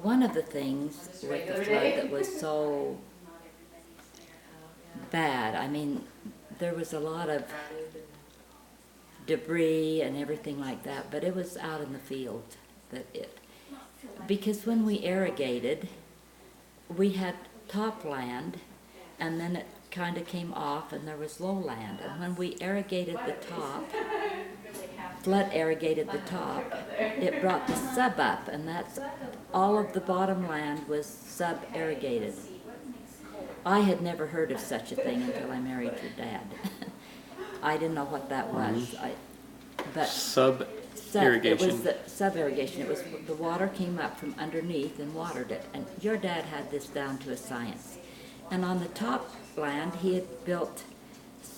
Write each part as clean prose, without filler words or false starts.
One of the things with the flood that was so bad, I mean, there was a lot of debris and everything like that, but it was out in the field because when we irrigated, we had top land, and then it kind of came off and there was lowland. And when we irrigated the top, flood irrigated the top, it brought the sub up, and that's all of the bottom land was sub-irrigated. I had never heard of such a thing until I married your dad. I didn't know what that was. But sub-irrigation. It was the sub-irrigation. It was the water came up from underneath and watered it. And your dad had this down to a science. And on the top land, he had built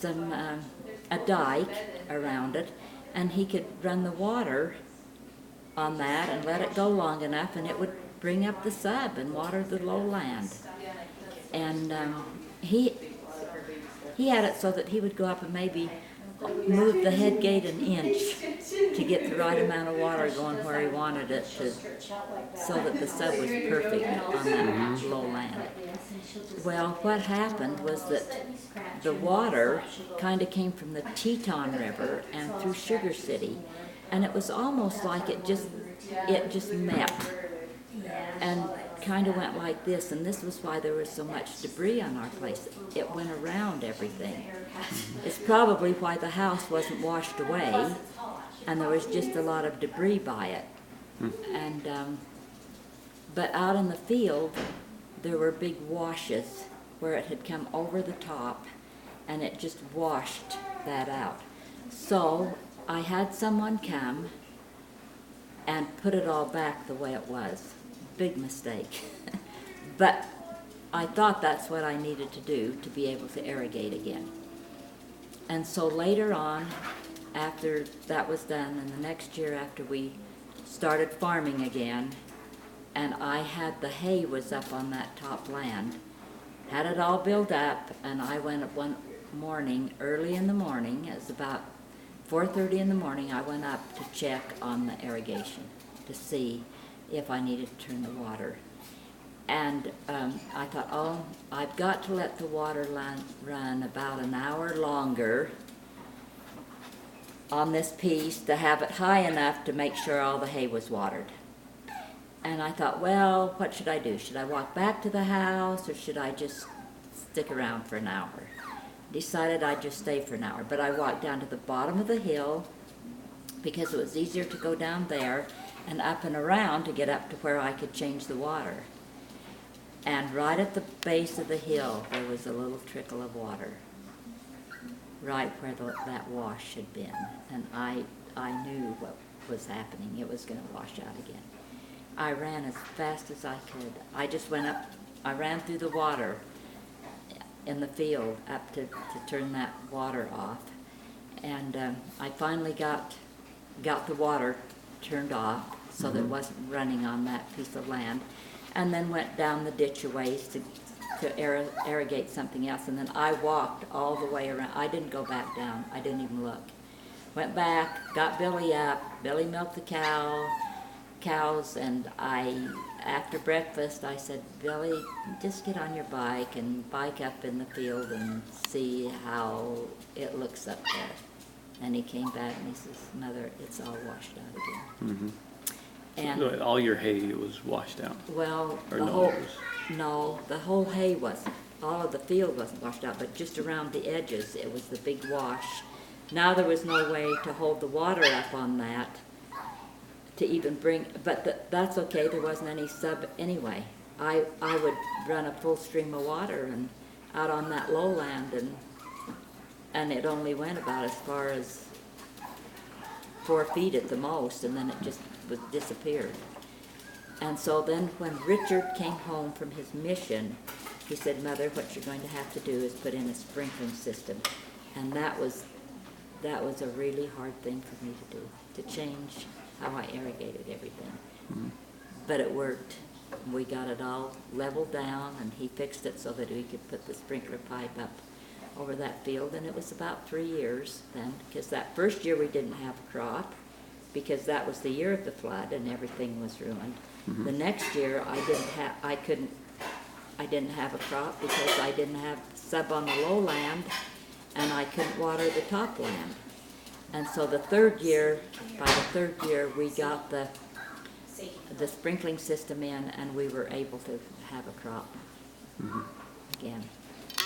a dike around it, and he could run the water on that and let it go long enough, and it would bring up the sub and water the lowland. And he had it so that he would go up and maybe move the head gate an inch to get the right amount of water going where he wanted it to, so that the sub was perfect on that lowland. Well, what happened was that the water kind of came from the Teton River and through Sugar City, and it was almost like it just met and kind of went like this, and this was why there was so much debris on our place. It went around everything. It's probably why the house wasn't washed away, and there was just a lot of debris by it. And but out in the field, there were big washes where it had come over the top, and it just washed that out. So I had someone come and put it all back the way it was. Big mistake. But I thought that's what I needed to do to be able to irrigate again. And so later on, after that was done, and the next year after we started farming again, and I had the hay was up on that top land, had it all built up, and I went up one morning, early in the morning, it was about 4:30 in the morning, I went up to check on the irrigation to see if I needed to turn the water. And I thought, oh, I've got to let the water run about an hour longer on this piece to have it high enough to make sure all the hay was watered. And I thought, well, what should I do? Should I walk back to the house, or should I just stick around for an hour? Decided I'd just stay for an hour. But I walked down to the bottom of the hill because it was easier to go down there and up and around to get up to where I could change the water. And right at the base of the hill, there was a little trickle of water, right where that wash had been. And I knew what was happening. It was going to wash out again. I ran as fast as I could. I just went up, I ran through the water in the field up to turn that water off. And I finally got the water turned off so that it wasn't running on that piece of land, and then went down the ditch a ways to irrigate something else. And then I walked all the way around. I didn't go back down. I didn't even look. Went back, got Billy up. Billy milked the cows, and after breakfast, I said, Billy, just get on your bike and bike up in the field and see how it looks up there. And he came back and he says, Mother, it's all washed out again. Mm-hmm. And so all your hay was washed out? Well, or the whole hay wasn't. All of the field wasn't washed out, but just around the edges, it was the big wash. Now there was no way to hold the water up on that to even bring, but that's okay, there wasn't any sub anyway. I would run a full stream of water and out on that lowland, and it only went about as far as 4 feet at the most, and then it just disappeared. And so then when Richard came home from his mission, he said, Mother, what you're going to have to do is put in a sprinkling system. And that was a really hard thing for me to do, to change how I irrigated everything. Mm-hmm. But it worked. We got it all leveled down, and he fixed it so that we could put the sprinkler pipe up over that field. And it was about 3 years then, because that first year we didn't have a crop. because that was the year of the flood and everything was ruined. The next year, I didn't have a crop because I didn't have sub on the lowland, and I couldn't water the top land. And so the third year, by the third year, we got the sprinkling system in, and we were able to have a crop again.